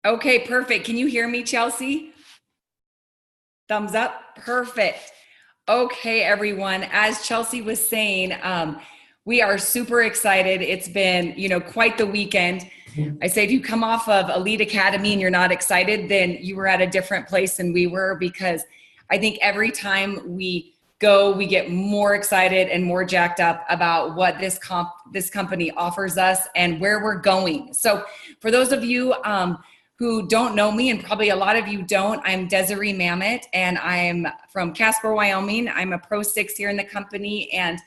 Okay, perfect. Can you hear me, Chelsea? Thumbs up. Perfect. Okay, everyone. As Chelsea was saying, we are super excited. It's been, quite the weekend. I say if you come off of Elite Academy and you're not excited, then you were at a different place than we were, because I think every time we go, we get more excited and more jacked up about what this company offers us and where we're going. So for those of you who don't know me, and probably a lot of you don't, I'm Desireemamot, and I'm from Casper, Wyoming. I'm a Pro 6 here in the company, and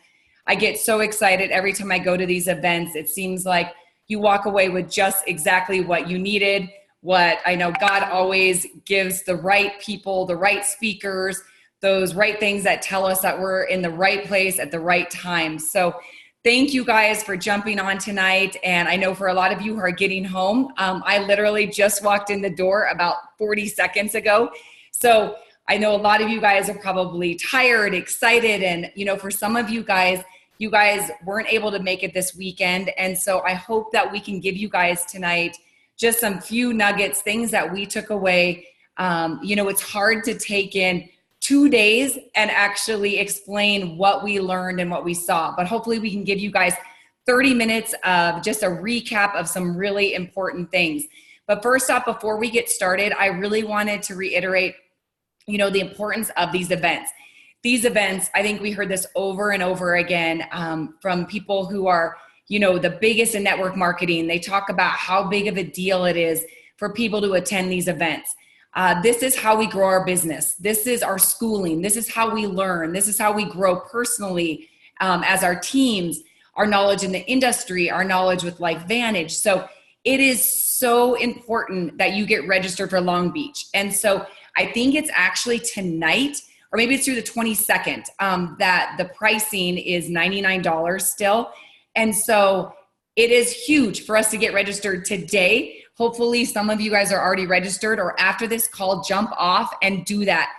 I get so excited every time I go to these events. It seems like you walk away with just exactly what you needed. What I know, God always gives the right people, the right speakers, those right things that tell us that we're in the right place at the right time. So thank you guys for jumping on tonight. And I know for a lot of you who are getting home, I literally just walked in the door about 40 seconds ago. So I know a lot of you guys are probably tired, excited. And, for some of you guys weren't able to make it this weekend. And so I hope that we can give you guys tonight just some few nuggets, things that we took away. It's hard to take in 2 days and actually explain what we learned and what we saw. But hopefully we can give you guys 30 minutes of just a recap of some really important things. But first off, before we get started, I really wanted to reiterate, the importance of these events. These events, I think we heard this over and over again from people who are, the biggest in network marketing. They talk about how big of a deal it is for people to attend these events. This is how we grow our business. This is our schooling. This is how we learn. This is how we grow personally as our teams, our knowledge in the industry, our knowledge with LifeVantage. So it is so important that you get registered for Long Beach. And so I think it's actually tonight, or maybe it's through the 22nd, that the pricing is $99 still. And so it is huge for us to get registered today. Hopefully some of you guys are already registered, or after this call, jump off and do that.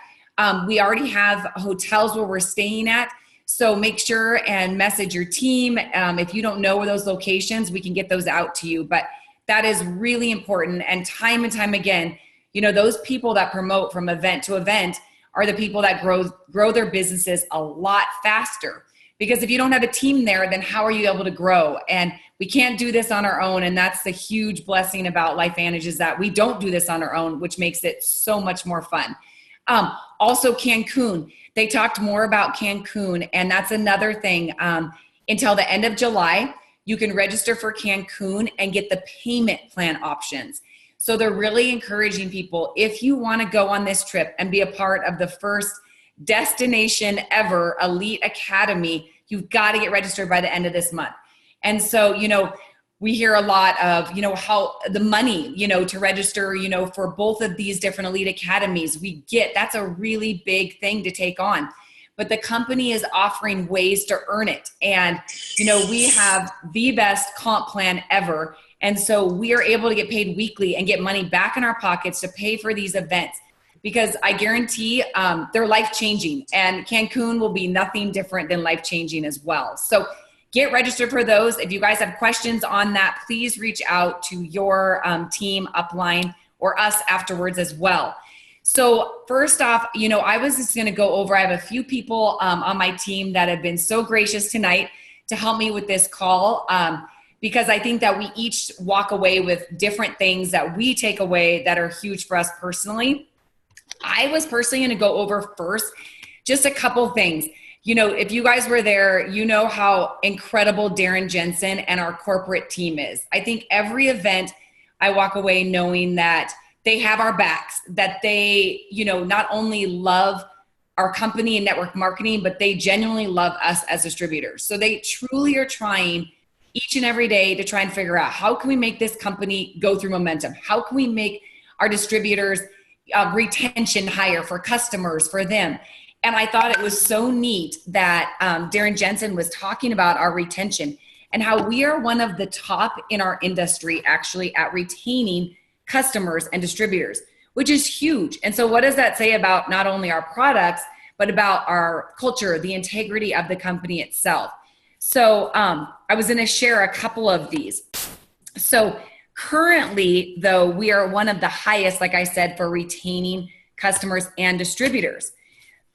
We already have hotels where we're staying at. So make sure and message your team. If you don't know where those locations, we can get those out to you. But that is really important. And time again, those people that promote from event to event are the people that grow their businesses a lot faster. Because if you don't have a team there, then how are you able to grow? And we can't do this on our own. And that's the huge blessing about LifeVantage, is that we don't do this on our own, which makes it so much more fun. Also Cancun, they talked more about Cancun, and that's another thing. Until the end of July, you can register for Cancun and get the payment plan options. So they're really encouraging people, if you want to go on this trip and be a part of the first destination ever Elite Academy, you've got to get registered by the end of this month. And so, we hear a lot of, how the money, to register, for both of these different Elite Academies, that's a really big thing to take on. But the company is offering ways to earn it. And, we have the best comp plan ever. And so we are able to get paid weekly and get money back in our pockets to pay for these events, because I guarantee they're life-changing, and Cancun will be nothing different than life-changing as well. So get registered for those. If you guys have questions on that, please reach out to your team upline or us afterwards as well. So first off, I was just going to go over, I have a few people on my team that have been so gracious tonight to help me with this call, because I think that we each walk away with different things that we take away that are huge for us personally. I was personally going to go over first just a couple things. If you guys were there, you know how incredible Darren Jensen and our corporate team is. I think every event I walk away knowing that they have our backs, that they, not only love our company and network marketing, but they genuinely love us as distributors. So they truly are trying each and every day to try and figure out, how can we make this company go through momentum? How can we make our distributors retention higher for customers, for them? And I thought it was so neat that Darren Jensen was talking about our retention and how we are one of the top in our industry actually at retaining customers and distributors, which is huge. And so what does that say about not only our products, but about our culture, the integrity of the company itself? So I was going to share a couple of these. So Currently, though, we are one of the highest, like I said, for retaining customers and distributors.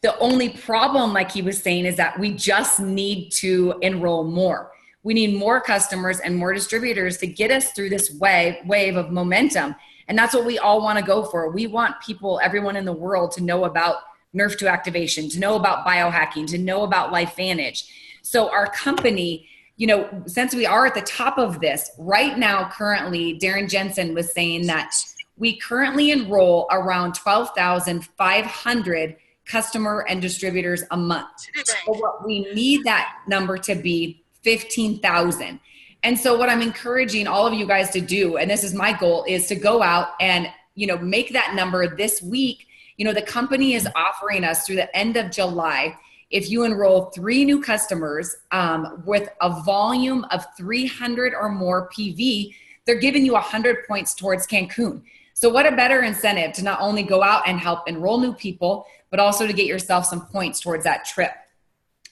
The only problem, like he was saying, is that we just need to enroll more. We need more customers and more distributors to get us through this wave of momentum. And that's what we all want to go for. We want people, everyone in the world, to know about Nerf2 activation, to know about biohacking, to know about LifeVantage. So our company, you know, since we are at the top of this right now, currently, Darren Jensen was saying that we currently enroll around 12,500 customer and distributors a month. But what we need that number to be 15,000. And so what I'm encouraging all of you guys to do, and this is my goal, is to go out and, you know, make that number this week. You know, the company is offering us through the end of July, if you enroll 3 new customers with a volume of 300 or more PV, they're giving you 100 points towards Cancun. So what a better incentive to not only go out and help enroll new people, but also to get yourself some points towards that trip.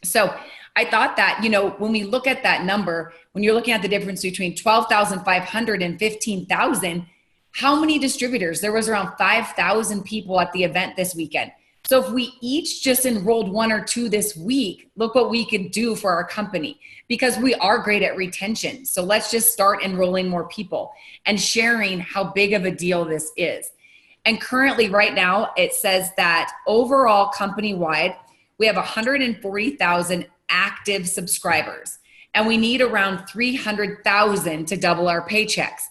So I thought that, you know, when we look at that number, when you're looking at the difference between 12,500 and 15,000, how many distributors? There was around 5,000 people at the event this weekend. So if we each just enrolled 1 or 2 this week, look what we could do for our company, because we are great at retention. So let's just start enrolling more people and sharing how big of a deal this is. And currently right now, it says that overall company-wide, we have 140,000 active subscribers, and we need around 300,000 to double our paychecks.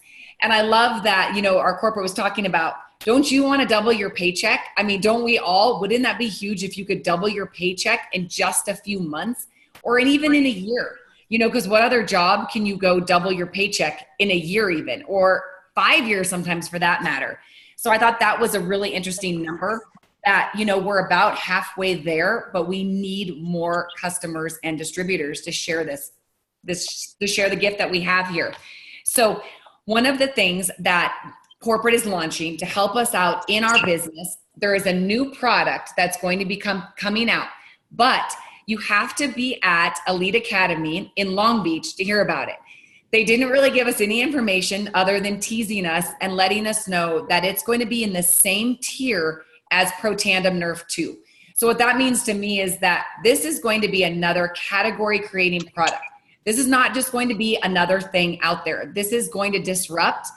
And I love that, you know, our corporate was talking about, don't you want to double your paycheck? I mean, don't we all? Wouldn't that be huge if you could double your paycheck in just a few months or even in a year? You know, because what other job can you go double your paycheck in a year even, or 5 years sometimes for that matter? So I thought that was a really interesting number that, you know, we're about halfway there, but we need more customers and distributors to share to share the gift that we have here. So one of the things that corporate is launching to help us out in our business, there is a new product that's going to be coming out, but you have to be at Elite Academy in Long Beach to hear about it. They didn't really give us any information other than teasing us and letting us know that it's going to be in the same tier as Protandim Nerf2. So what that means to me is that this is going to be another category creating product. This is not just going to be another thing out there. This is going to disrupt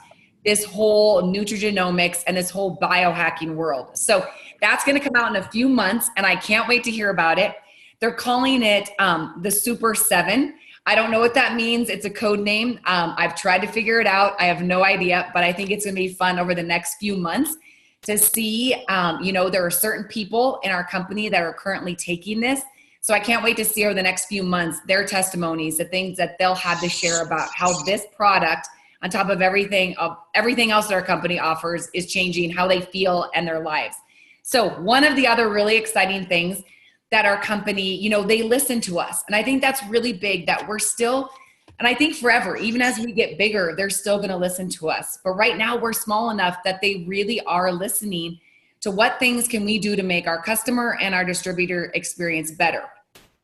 this whole Nutrigenomics and this whole biohacking world. So that's going to come out in a few months, and I can't wait to hear about it. They're calling it the Super 7. I don't know what that means. It's a code name. I've tried to figure it out. I have no idea, but I think it's going to be fun over the next few months to see, you know, there are certain people in our company that are currently taking this. So I can't wait to see over the next few months, their testimonies, the things that they'll have to share about how this product, on top of everything else that our company offers, is changing how they feel and their lives. So one of the other really exciting things that our company, you know, they listen to us. And I think that's really big, that we're still, and I think forever, even as we get bigger, they're still going to listen to us. But right now we're small enough that they really are listening to what things can we do to make our customer and our distributor experience better.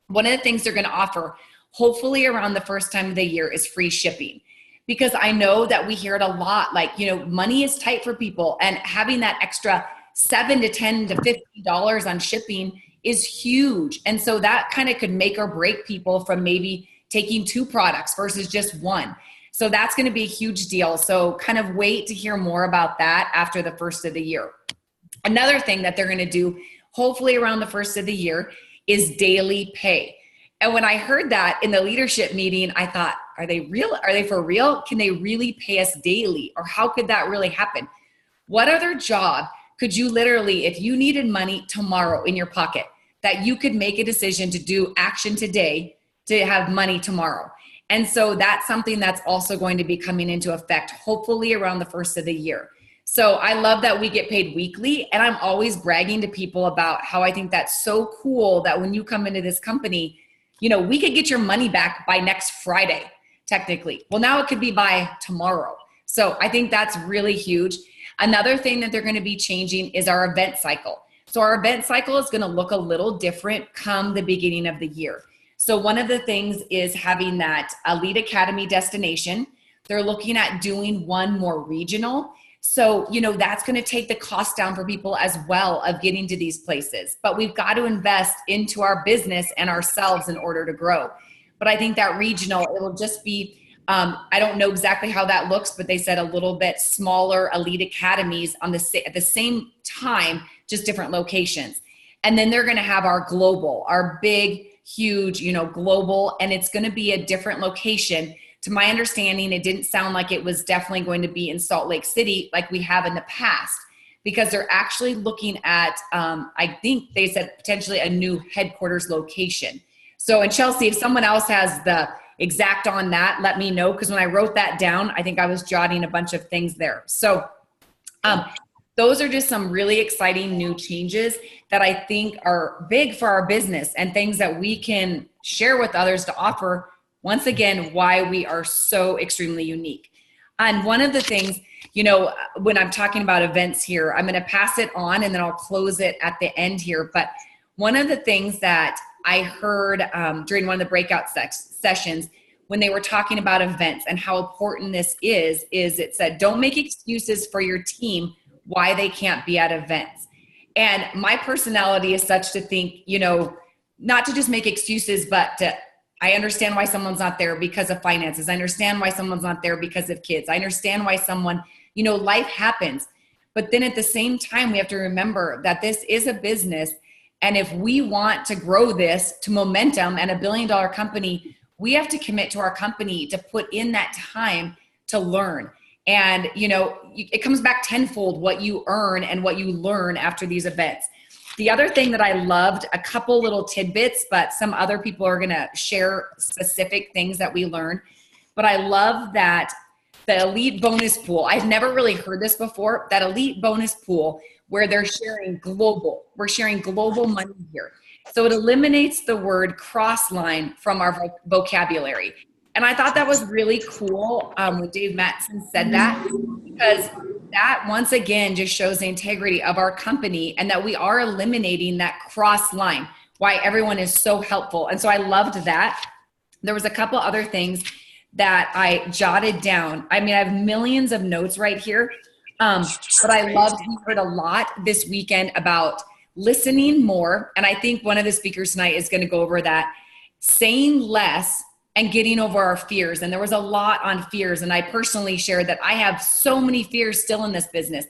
One of the things they're going to offer, hopefully around the first time of the year, is free shipping. Because I know that we hear it a lot, like, you know, money is tight for people, and having that extra $7 to $10 to $50 on shipping is huge. And so that kind of could make or break people from maybe taking 2 products versus just 1. So that's going to be a huge deal. So kind of wait to hear more about that after the first of the year. Another thing that they're going to do, hopefully around the first of the year, is daily pay. And when I heard that in the leadership meeting, I thought, are they real? Are they for real? Can they really pay us daily? Or how could that really happen? What other job could you literally, if you needed money tomorrow in your pocket, that you could make a decision to do action today to have money tomorrow? And so that's something that's also going to be coming into effect, hopefully around the first of the year. So I love that we get paid weekly, and I'm always bragging to people about how I think that's so cool that when you come into this company, you know, we could get your money back by next Friday, technically. Well, now it could be by tomorrow. So I think that's really huge. Another thing that they're going to be changing is our event cycle. So our event cycle is going to look a little different come the beginning of the year. So one of the things is having that Elite Academy destination. They're looking at doing one more regional. So, you know, that's going to take the cost down for people as well of getting to these places. But we've got to invest into our business and ourselves in order to grow. But I think that regional, it'll just be, I don't know exactly how that looks, but they said a little bit smaller elite academies on at the same time, just different locations. And then they're going to have our global, our big, huge, you know, global, and it's going to be a different location. To my understanding, it didn't sound like it was definitely going to be in Salt Lake City like we have in the past, because they're actually looking at, I think they said potentially a new headquarters location. So, and Chelsea, if someone else has the exact on that, let me know, because when I wrote that down, I think I was jotting a bunch of things there. So those are just some really exciting new changes that I think are big for our business and things that we can share with others to offer, once again, why we are so extremely unique. And one of the things, you know, when I'm talking about events here, I'm going to pass it on and then I'll close it at the end here. But one of the things that I heard during one of the breakout sessions when they were talking about events and how important this is it said, don't make excuses for your team why they can't be at events. And my personality is such to think, you know, not to just make excuses, but I understand why someone's not there because of finances. I understand why someone's not there because of kids. I understand why someone, you know, life happens. But then at the same time, we have to remember that this is a business. And if we want to grow this to momentum and $1 billion company, we have to commit to our company to put in that time to learn. And, you know, it comes back tenfold what you earn and what you learn after these events. The other thing that I loved, a couple little tidbits, but some other people are going to share specific things that we learned. But I love that the elite bonus pool, I've never really heard this before, that elite bonus pool where they're sharing global. We're sharing global money here. So it eliminates the word cross-line from our vocabulary. And I thought that was really cool when Dave Mattson said that, because that once again just shows the integrity of our company and that we are eliminating that cross-line, why everyone is so helpful. And so I loved that. There was a couple other things that I jotted down. I mean, I have millions of notes right here, but I loved, we heard a lot this weekend about listening more. And I think one of the speakers tonight is going to go over that, saying less and getting over our fears. And there was a lot on fears. And I personally shared that I have so many fears still in this business,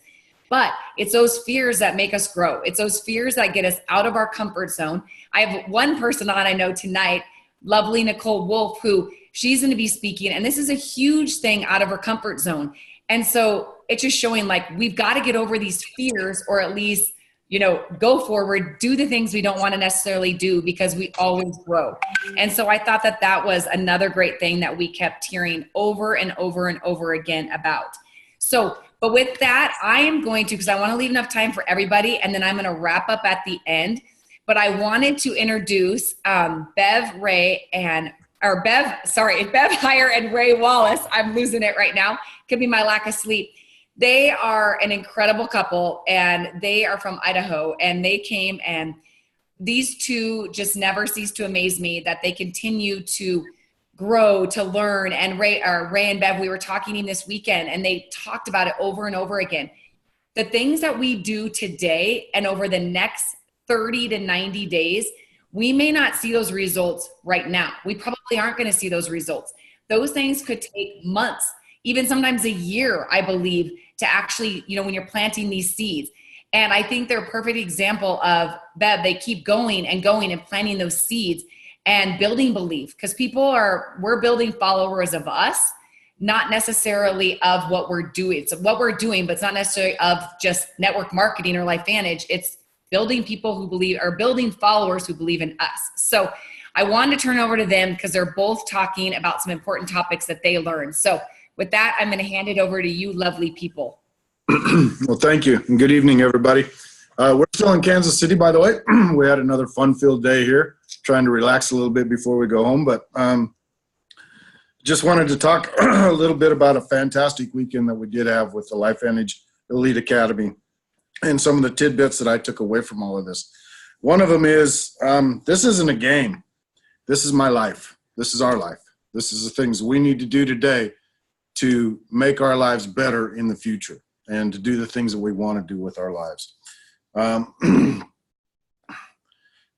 but it's those fears that make us grow. It's those fears that get us out of our comfort zone. I have one person on, I know tonight, lovely Nicole Wolf, who she's going to be speaking. And this is a huge thing out of her comfort zone. And so it's just showing like, we've got to get over these fears, or at least, you know, go forward, do the things we don't want to necessarily do, because we always grow. And so I thought that that was another great thing that we kept hearing over and over and over again about. So, but with that, I am going to, because I want to leave enough time for everybody, and then I'm going to wrap up at the end. But I wanted to introduce Bev Heyer and Ray Wallace. I'm losing it right now. Could be my lack of sleep. They are an incredible couple, and they are from Idaho, and they came, and these two just never cease to amaze me that they continue to grow, to learn. And Ray and Bev, we were talking this weekend, and they talked about it over and over again. The things that we do today and over the next 30 to 90 days, we may not see those results right now. We probably aren't going to see those results. Those things could take months, even sometimes a year, I believe, to actually, you know, when you're planting these seeds. And I think they're a perfect example of that. They keep going and going and planting those seeds and building belief, because we're building followers of us, not necessarily of what we're doing. It's what we're doing, but it's not necessarily of just network marketing or LifeVantage. It's building people who believe, or building followers who believe in us. So I wanted to turn over to them because they're both talking about some important topics that they learned. So with that, I'm going to hand it over to you, lovely people. Well, thank you. And good evening, everybody. We're still in Kansas City, by the way. We had another fun-filled day here, trying to relax a little bit before we go home. But just wanted to talk a little bit about a fantastic weekend that we did have with the LifeVantage Elite Academy and some of the tidbits that I took away from all of this. One of them is, this isn't a game. This is my life. This is our life. This is the things we need to do today to make our lives better in the future and to do the things that we want to do with our lives.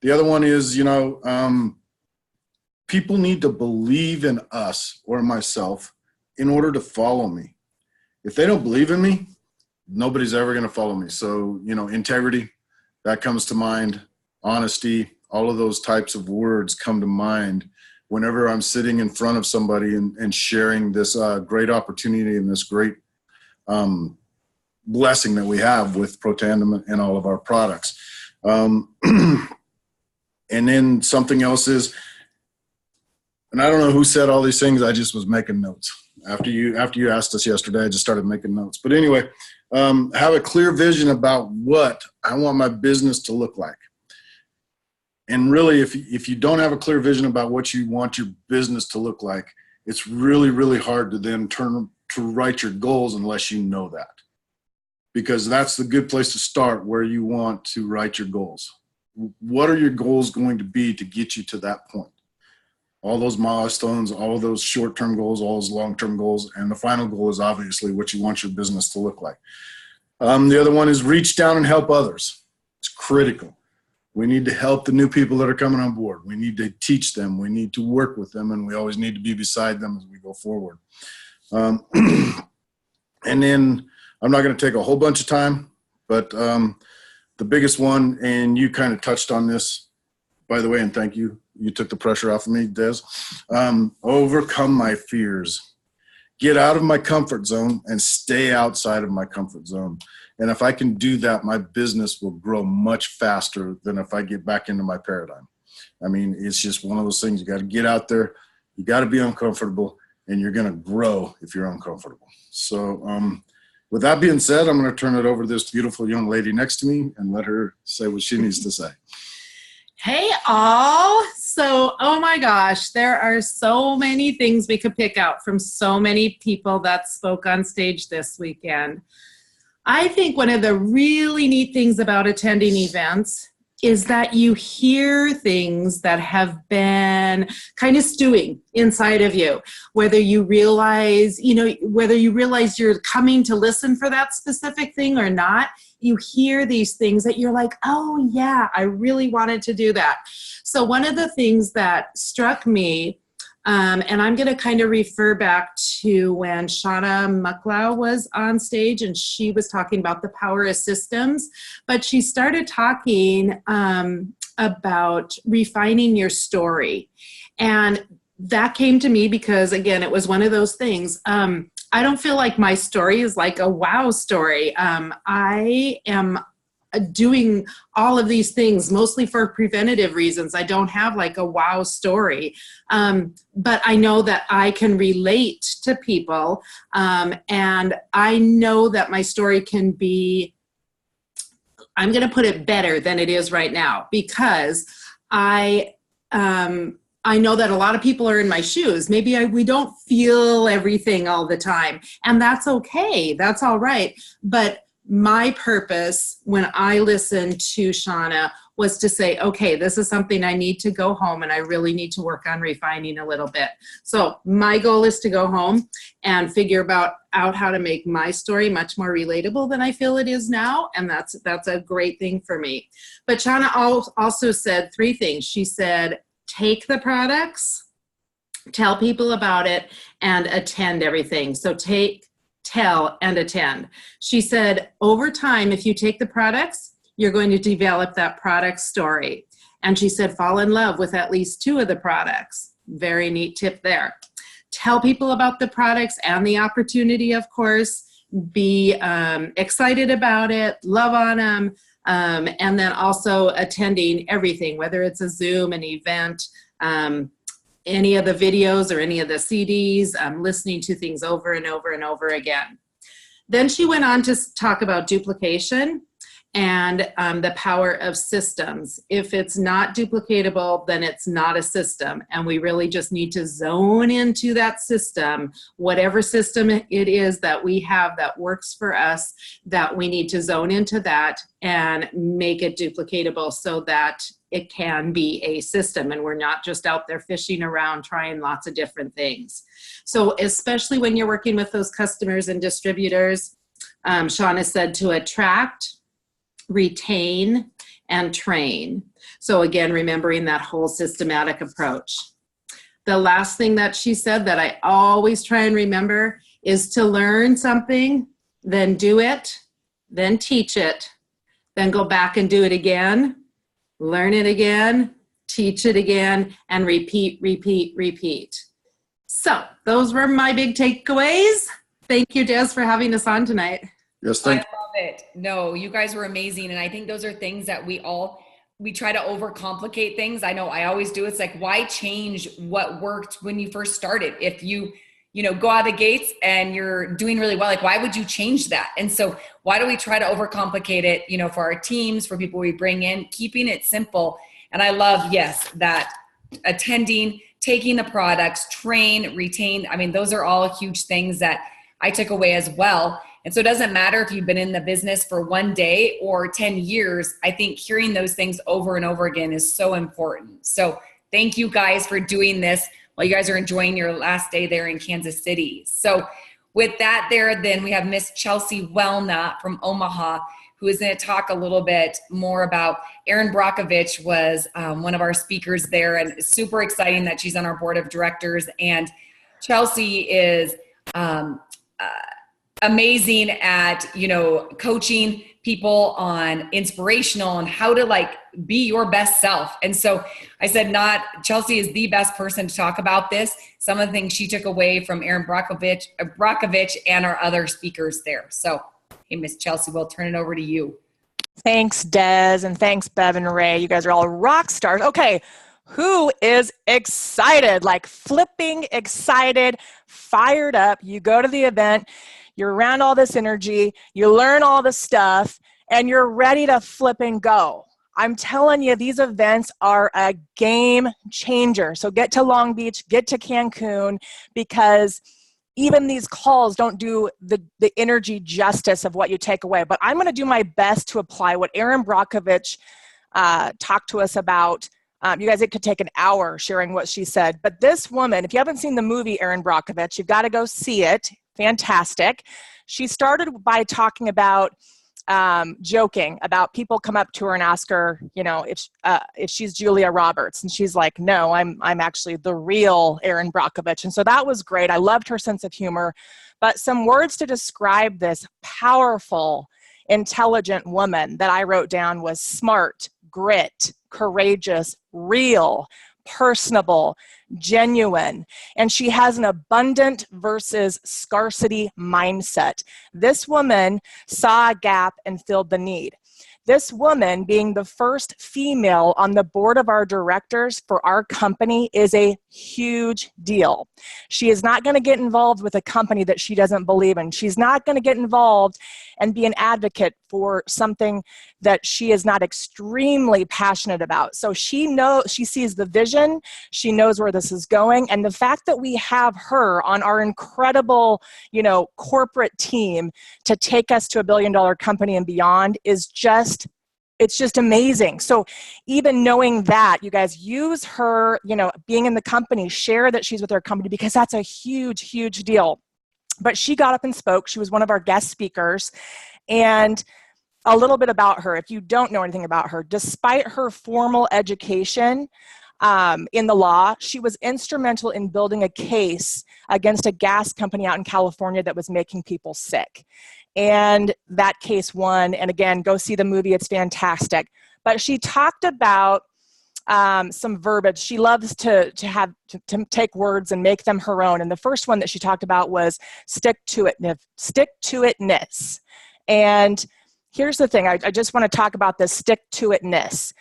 The other one is, people need to believe in us or myself in order to follow me. If they don't believe in me, nobody's ever going to follow me. So, integrity, that comes to mind. Honesty, all of those types of words come to mind whenever I'm sitting in front of somebody and sharing this great opportunity and this great blessing that we have with Protandim and all of our products. And then something else is, and I don't know who said all these things, I just was making notes. After you asked us yesterday, I just started making notes. But anyway, have a clear vision about what I want my business to look like. And really, if you don't have a clear vision about what you want your business to look like, it's really, really hard to then turn to write your goals unless you know that. Because that's the good place to start, where you want to write your goals. What are your goals going to be to get you to that point? All those milestones, all of those short-term goals, all those long-term goals, and the final goal is obviously what you want your business to look like. The other one is reach down and help others. It's critical. We need to help the new people that are coming on board. We need to teach them. We need to work with them, and we always need to be beside them as we go forward. And then I'm not going to take a whole bunch of time, but the biggest one, and you kind of touched on this, by the way, and thank you. You took the pressure off of me, Des. Overcome my fears. Get out of my comfort zone and stay outside of my comfort zone. And if I can do that, my business will grow much faster than if I get back into my paradigm. I mean, it's just one of those things. You got to get out there. You got to be uncomfortable, and you're going to grow if you're uncomfortable. So with that being said, I'm going to turn it over to this beautiful young lady next to me and let her say what she needs to say. Hey all. So, oh my gosh, there are so many things we could pick out from so many people that spoke on stage this weekend. I think one of the really neat things about attending events is that you hear things that have been kind of stewing inside of you, whether you realize, whether you realize you're coming to listen for that specific thing or not. You hear these things that you're like, oh yeah, I really wanted to do that. So one of the things that struck me, and I'm going to kind of refer back to when Shauna Mucklow was on stage and she was talking about the power of systems, but she started talking about refining your story. And that came to me because, again, it was one of those things. I don't feel like my story is like a wow story. I am doing all of these things mostly for preventative reasons. I don't have like a wow story, but I know that I can relate to people, and I know that my story can be, I'm going to put it better than it is right now, because I know that a lot of people are in my shoes. Maybe we don't feel everything all the time, and that's okay. That's all right. But my purpose when I listened to Shauna was to say, okay, this is something I need to go home and I really need to work on refining a little bit. So my goal is to go home and figure out how to make my story much more relatable than I feel it is now. And that's a great thing for me. But Shauna also said three things. She said, take the products, tell people about it, and attend everything. So take, tell, and attend. She said, over time, if you take the products, you're going to develop that product story. And she said, fall in love with at least 2 of the products. Very neat tip there. Tell people about the products and the opportunity, of course. Be excited about it, love on them, and then also attending everything, whether it's a Zoom, an event, any of the videos or any of the CDs, listening to things over and over and over again. Then she went on to talk about duplication. and the power of systems. If it's not duplicatable, then it's not a system. And we really just need to zone into that system, whatever system it is that we have that works for us, that we need to zone into that and make it duplicatable so that it can be a system and we're not just out there fishing around trying lots of different things. So especially when you're working with those customers and distributors, Shauna said to attract, retain, and train. So again, remembering that whole systematic approach. The last thing that she said that I always try and remember is to learn something, then do it, then teach it, then go back and do it again, learn it again, teach it again, and repeat, repeat, repeat. So those were my big takeaways. Thank you, Des, for having us on tonight. Yes, thank you. I love it. No, you guys were amazing. And I think those are things that we try to overcomplicate things. I know I always do. It's like, why change what worked when you first started? If you go out of the gates and you're doing really well, like, why would you change that? And so why do we try to overcomplicate it, for our teams, for people we bring in, keeping it simple. And I love, yes, that attending, taking the products, train, retain. I mean, those are all huge things that I took away as well. And so it doesn't matter if you've been in the business for 1 day or 10 years. I think hearing those things over and over again is so important. So thank you guys for doing this while you guys are enjoying your last day there in Kansas City. So with that there, then we have Miss Chelsea Wellnut from Omaha, who is going to talk a little bit more about Erin Brockovich was one of our speakers there, and it's super exciting that she's on our board of directors. And Chelsea is amazing at, coaching people on inspirational and how to be your best self. And so I said, Chelsea is the best person to talk about this. Some of the things she took away from Erin Brockovich and our other speakers there. So, hey, Miss Chelsea, we'll turn it over to you. Thanks, Des, and thanks, Bev and Ray. You guys are all rock stars. Okay, who is excited, flipping excited, fired up? You go to the event, you're around all this energy, you learn all this stuff, and you're ready to flip and go. I'm telling you, these events are a game changer. So get to Long Beach, get to Cancun, because even these calls don't do the energy justice of what you take away. But I'm going to do my best to apply what Erin Brockovich talked to us about. You guys, it could take an hour sharing what she said. But this woman, if you haven't seen the movie Erin Brockovich, you've got to go see it. Fantastic. She started by talking about joking about people come up to her and ask her, if she's Julia Roberts, and she's like, no, I'm actually the real Erin Brockovich. And so that was great. I loved her sense of humor. But some words to describe this powerful, intelligent woman that I wrote down was smart, grit, courageous, real, personable, genuine, and she has an abundant versus scarcity mindset. This woman saw a gap and filled the need. This woman, being the first female on the board of our directors for our company, is a huge deal. She is not going to get involved with a company that she doesn't believe in. She's not going to get involved and be an advocate for something that she is not extremely passionate about. So she sees the vision, she knows where this is going, and the fact that we have her on our incredible, corporate team to take us to $1 billion company and beyond is it's just amazing. So even knowing that, you guys, use her, being in the company, share that she's with her company, because that's a huge, huge deal. But she got up and spoke. She was one of our guest speakers. And a little bit about her, if you don't know anything about her, despite her formal education in the law, she was instrumental in building a case against a gas company out in California that was making people sick. And that case won. And again, go see the movie. It's fantastic. But she talked about some verbiage. She loves to take words and make them her own. And the first one that she talked about was stick to itness. And here's the thing. I just want to talk about this stick to itness.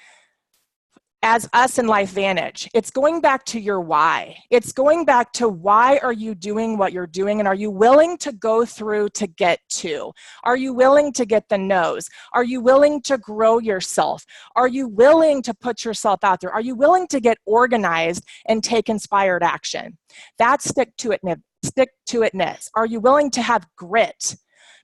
as us in LifeVantage, it's going back to your why. It's going back to why are you doing what you're doing, and are you willing to go through to get to? Are you willing to get the no's? Are you willing to grow yourself? Are you willing to put yourself out there? Are you willing to get organized and take inspired action? That's stick-to-itness. Are you willing to have grit?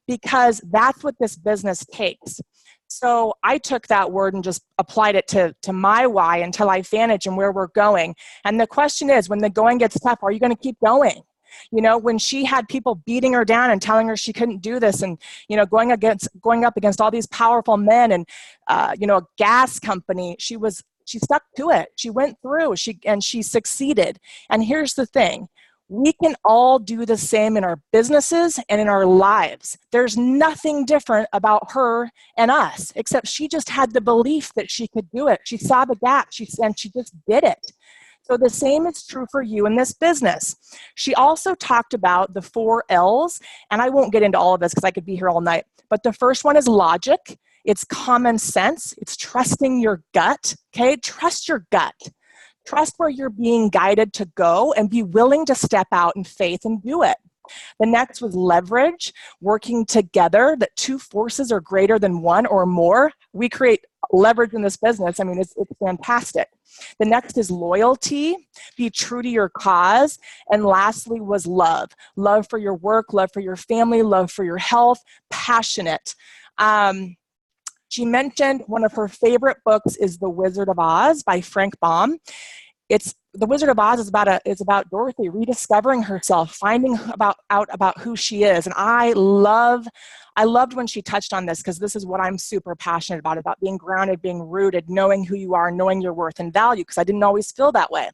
Because that's what this business takes. So I took that word and just applied it to my why and to LifeVantage and where we're going. And the question is, when the going gets tough, are you going to keep going? You know, when she had people beating her down and telling her she couldn't do this, and, you know, going up against all these powerful men and, you know, a gas company, she stuck to it. She went through, and she succeeded. And here's the thing. We can all do the same in our businesses and in our lives. There's nothing different about her and us, except she just had the belief that she could do it. She saw the gap, and she just did it. So the same is true for you in this business. She also talked about the 4 L's, and I won't get into all of this because I could be here all night. But the first one is logic. It's common sense. It's trusting your gut. Okay, trust your gut. Trust where you're being guided to go and be willing to step out in faith and do it. The next was leverage, working together, that 2 forces are greater than 1 or more. We create leverage in this business. I mean, it's fantastic. The next is loyalty, be true to your cause. And lastly was love. Love for your work, love for your family, love for your health, passionate. She mentioned one of her favorite books is The Wizard of Oz by Frank Baum. The Wizard of Oz is about Dorothy rediscovering herself, finding out about who she is. And I loved when she touched on this, because this is what I'm super passionate about being grounded, being rooted, knowing who you are, knowing your worth and value, because I didn't always feel that way.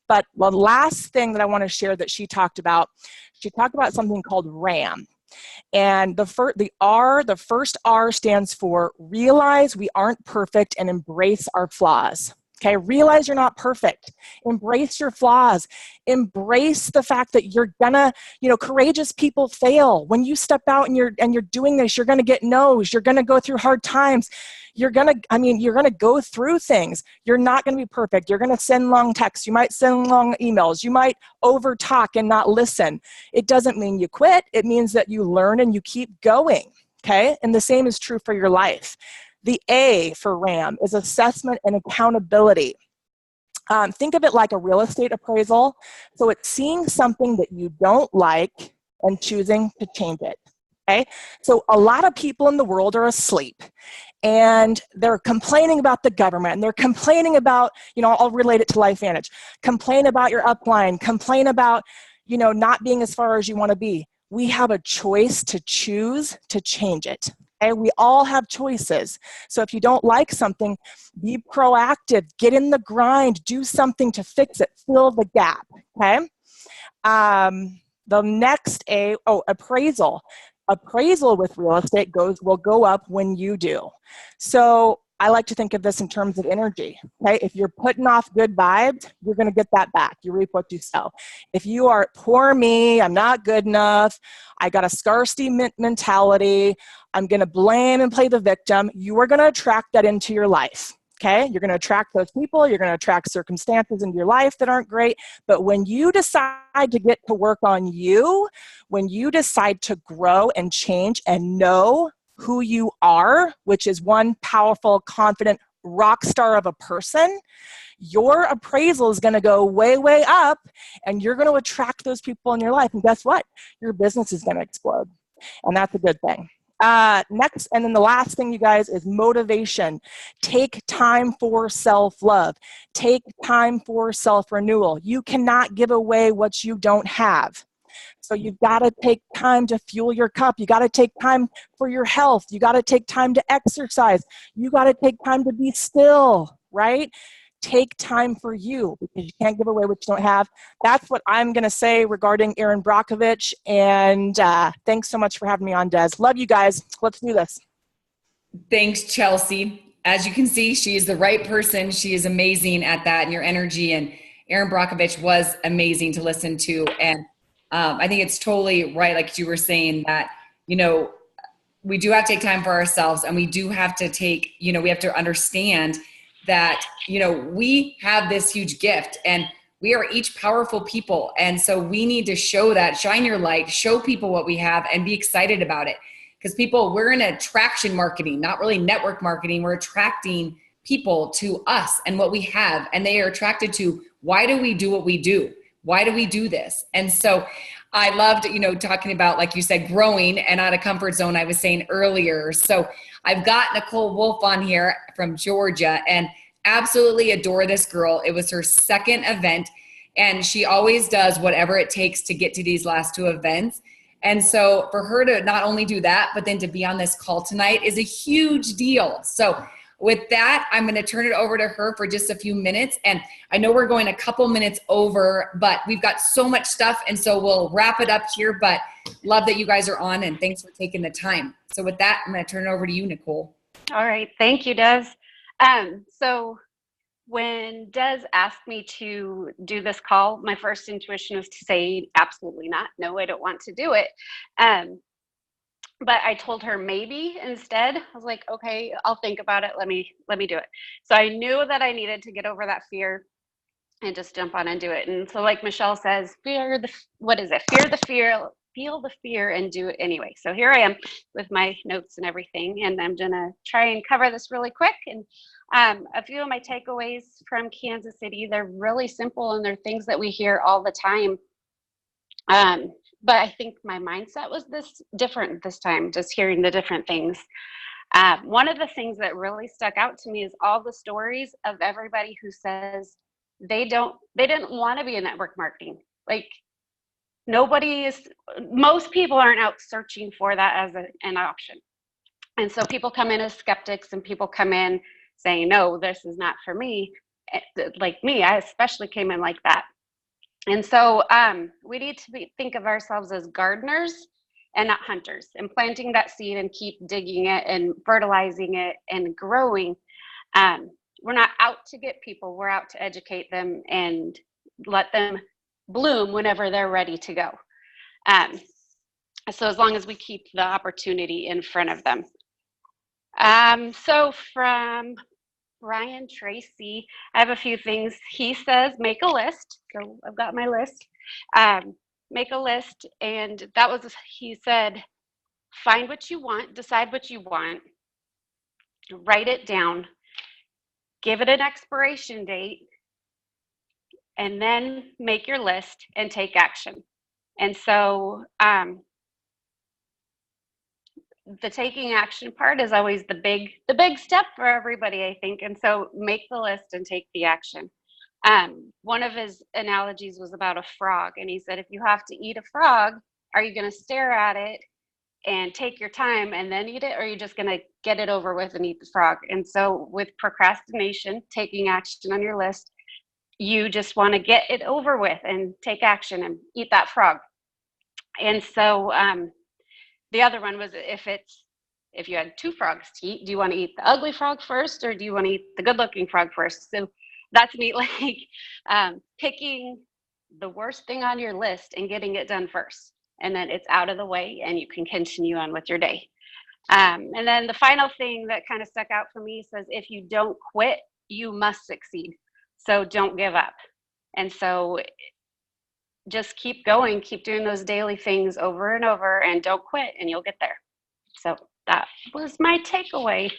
But the last thing that I want to share that she talked about something called RAM. And the first R stands for realize we aren't perfect and embrace our flaws. Okay, realize you're not perfect. Embrace your flaws. Embrace the fact that you're gonna, courageous people fail. When you step out and you're doing this, you're gonna get no's. You're gonna go through hard times. You're gonna go through things. You're not gonna be perfect. You're gonna send long texts. You might send long emails. You might over talk and not listen. It doesn't mean you quit. It means that you learn and you keep going. Okay, and the same is true for your life. The A for RAM is assessment and accountability. Think of it like a real estate appraisal. So it's seeing something that you don't like and choosing to change it. Okay? So a lot of people in the world are asleep, and they're complaining about the government, and they're complaining about, I'll relate it to LifeVantage. Complain about your upline, complain about, not being as far as you want to be. We have a choice to choose to change it. Okay? We all have choices. So if you don't like something, be proactive, get in the grind, do something to fix it, fill the gap. Okay? The next A, appraisal. Appraisal with real estate will go up when you do. So I like to think of this in terms of energy. Okay, if you're putting off good vibes, you're going to get that back. You reap what you sow. If you are poor me, I'm not good enough, I got a scarcity mentality, I'm going to blame and play the victim, you are going to attract that into your life. Okay, you're going to attract those people, you're going to attract circumstances into your life that aren't great. But when you decide to get to work on you, when you decide to grow and change and know who you are, which is one powerful, confident rock star of a person, your appraisal is going to go way, way up, and you're going to attract those people in your life. And guess what? Your business is going to explode. And that's a good thing. Next, and then the last thing, you guys, is motivation. Take time for self-love. Take time for self-renewal. You cannot give away what you don't have. So you've got to take time to fuel your cup. You got to take time for your health. You got to take time to exercise. You got to take time to be still, right? Take time for you, because you can't give away what you don't have. That's what I'm going to say regarding Erin Brockovich. And thanks so much for having me on, Des. Love you guys. Let's do this. Thanks, Chelsea. As you can see, she is the right person. She is amazing at that, and your energy. And Erin Brockovich was amazing to listen to. And I think it's totally right, like you were saying, that, we do have to take time for ourselves, and we do have to take, we have to understand that, you know, we have this huge gift and we are each powerful people. And so we need to show that, shine your light, show people what we have and be excited about it. Because people, we're in attraction marketing, not really network marketing. We're attracting people to us and what we have. And they are attracted to, why do we do what we do? Why do we do this? And so I loved, you know, talking about, like you said, growing and out of comfort zone, I was saying earlier. So I've got Nicole Wolf on here from Georgia and absolutely adore this girl. It was her second event and she always does whatever it takes to get to these last two events. And so for her to not only do that, but then to be on this call tonight is a huge deal. So with that, I'm going to turn it over to her for just a few minutes. And I know we're going a couple minutes over, but we've got so much stuff. And so we'll wrap it up here, but love that you guys are on and thanks for taking the time. So with that, I'm going to turn it over to you, Nicole. All right. Thank you, Des. So when Des asked me to do this call, my first intuition was to say, absolutely not. No, I don't want to do it. But I told her maybe instead. I was like, okay, I'll think about it. Let me do it. So I knew that I needed to get over that fear and just jump on and do it. And so like Michelle says, fear the fear, feel the fear and do it anyway. So here I am with my notes and everything. And I'm gonna try and cover this really quick. And a few of my takeaways from Kansas City, they're really simple and they're things that we hear all the time. But I think my mindset was different this time, just hearing the different things. One of the things that really stuck out to me is all the stories of everybody who says they didn't want to be in network marketing. Like most people aren't out searching for that as an option. And so people come in as skeptics and people come in saying, no, this is not for me. Like me, I especially came in like that. And so we need to think of ourselves as gardeners and not hunters, and planting that seed and keep digging it and fertilizing it and growing. We're not out to get people, we're out to educate them and let them bloom whenever they're ready to go. So as long as we keep the opportunity in front of them. So from Brian Tracy, I have a few things. He says, make a list. So I've got my list. Make a list. And he said, find what you want, decide what you want, write it down, give it an expiration date, and then make your list and take action. And so the taking action part is always the big step for everybody, I think. And so make the list and take the action. One of his analogies was about a frog. And he said, if you have to eat a frog, are you going to stare at it and take your time and then eat it? Or are you just going to get it over with and eat the frog? And so with procrastination, taking action on your list, you just want to get it over with and take action and eat that frog. And so, the other one was if you had two frogs to eat, do you want to eat the ugly frog first or do you want to eat the good looking frog first? So that's me, like picking the worst thing on your list and getting it done first. And then it's out of the way and you can continue on with your day. And then the final thing that kind of stuck out for me says, if you don't quit, you must succeed. So don't give up. And so just keep going, keep doing those daily things over and over and don't quit and you'll get there. So that was my takeaway.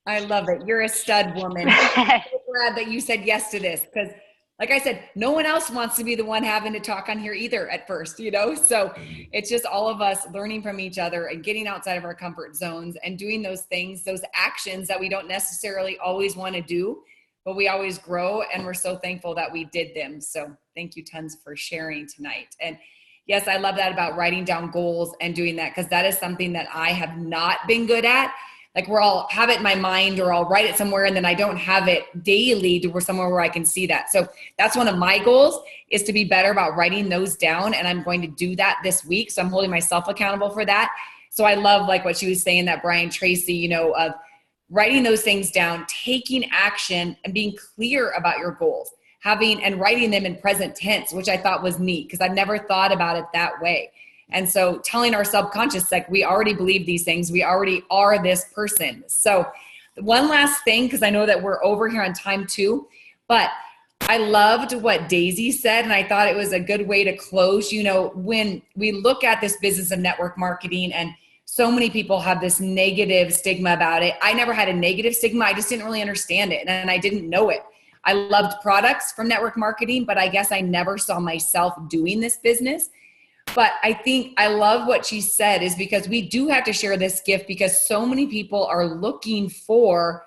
I love it. You're a stud woman. I'm so glad that you said yes to this because like I said, no one else wants to be the one having to talk on here either at first, you know? So it's just all of us learning from each other and getting outside of our comfort zones and doing those things, those actions that we don't necessarily always want to do, but we always grow, and we're so thankful that we did them. So thank you tons for sharing tonight. And yes, I love that about writing down goals and doing that, because that is something that I have not been good at. Like I'll have it in my mind or I'll write it somewhere and then I don't have it daily to somewhere where I can see that. So that's one of my goals, is to be better about writing those down. And I'm going to do that this week. So I'm holding myself accountable for that. So I love like what she was saying, that Brian Tracy, you know, of writing those things down, taking action and being clear about your goals, and writing them in present tense, which I thought was neat because I've never thought about it that way. And so telling our subconscious, like, we already believe these things, we already are this person. So One last thing, because I know that we're over here on time too, but I loved what Daisy said, and I thought it was a good way to close. You know, when we look at this business of network marketing, and so many people have this negative stigma about it. I never had a negative stigma. I just didn't really understand it, and I didn't know it. I loved products from network marketing, but I guess I never saw myself doing this business. But I think I love what she said, is because we do have to share this gift, because so many people are looking for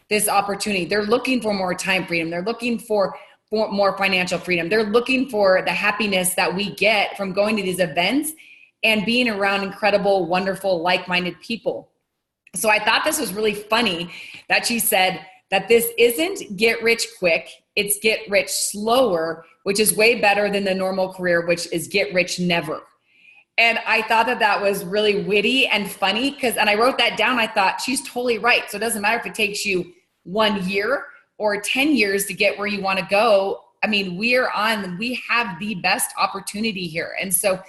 this opportunity. They're looking for more time freedom. They're looking for more financial freedom. They're looking for the happiness that we get from going to these events and being around incredible, wonderful, like-minded people. So I thought this was really funny that she said that this isn't get rich quick, it's get rich slower, which is way better than the normal career, which is get rich never. And I thought that that was really witty and funny, and I wrote that down. I thought she's totally right. So it doesn't matter if it takes you 1 year or 10 years to get where you want to go. I mean, we have the best opportunity here. And so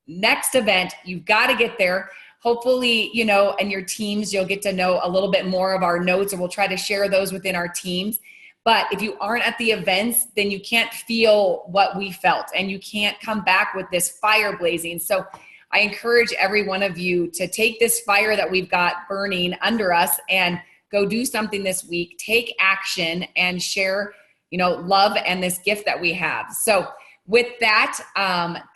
next event, you've got to get there. Hopefully, you know, and your teams, you'll get to know a little bit more of our notes, or we'll try to share those within our teams. But if you aren't at the events, then you can't feel what we felt, and you can't come back with this fire blazing. So I encourage every one of you to take this fire that we've got burning under us and go do something this week, take action, and share, you know, love and this gift that we have. So with that,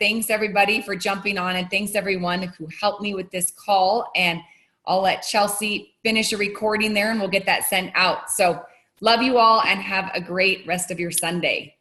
thanks everybody for jumping on, and thanks everyone who helped me with this call. And I'll let Chelsea finish a recording there, and we'll get that sent out. So love you all, and have a great rest of your Sunday.